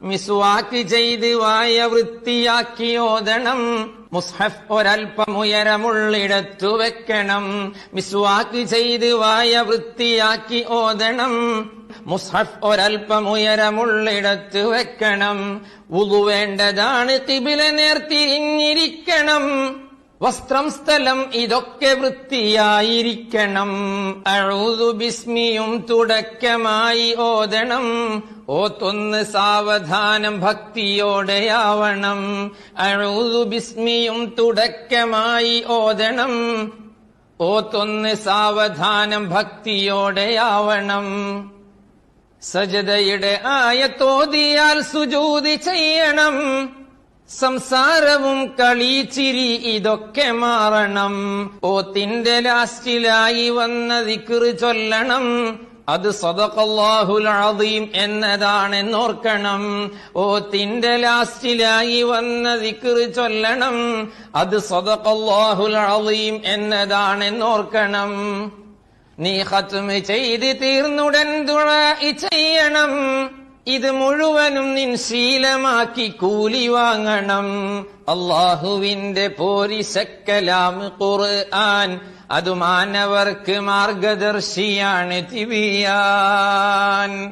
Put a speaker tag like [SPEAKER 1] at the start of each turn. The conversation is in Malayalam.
[SPEAKER 1] മിസ്വാക്ക് ചെയ്ത് വായ വൃത്തിയാക്കി ഓതണം. മുസ്ഹഫ് ഒരൽപ്പമുയരമുള്ളിടത്തു വെക്കണം. മിസ്വാക്ക് ചെയ്ത് വായ വൃത്തിയാക്കി ഓതണം. മുസ്ഹഫ് ഒരൽപ്പമുയരമുള്ളിടത്ത് വെക്കണം. വുളു വേണ്ടതാണ്, ഖിബില നേർത്തിരിഞ്ഞിരിക്കണം. വസ്ത്രം, സ്ഥലം ഇതൊക്കെ വൃത്തിയായിരിക്കണം. അഊദു ബിസ്മിയും തുടക്കമായി ഓതണം. ഓത്തൊന്ന് സാവധാനം ഭക്തിയോടെയാവണം. അഊദു ബിസ്മിയും തുടക്കമായി ഓതണം. ഓത്തൊന്ന് സാവധാനം ഭക്തിയോടെയാവണം. സജദയുടെ ആയത്തോതിയാൽ സുജൂദ് ചെയ്യണം. സംസാരവും കളി ചിരി ഇതൊക്കെ മാറണം. ഓത്തിന്റെ ലാസ്റ്റിലായി വന്ന ദിക്ർ ചൊല്ലണം. അത് സദഖല്ലാഹുൽ അദീം എന്നതാണെന്നോർക്കണം. ഓത്തിന്റെ ലാസ്റ്റിലായി വന്ന ദിക്ർ ചൊല്ലണം. അത് സദഖല്ലാഹുൽ അദീം എന്നതാണെന്നോർക്കണം. നീ ഖത്മ് ചെയ്ത് തീർന്നുടൻ ദുആ ചെയ്യണം. ഇത് മുഴുവനും നിൻ ശീലമാക്കി കൂലി വാങ്ങണം. അല്ലാഹുവിന്റെ പോരിശക്കലാം ഖുർആൻ, അത് മാനവർക്ക് മാർഗദർശിയാണ് തിബിയാൻ.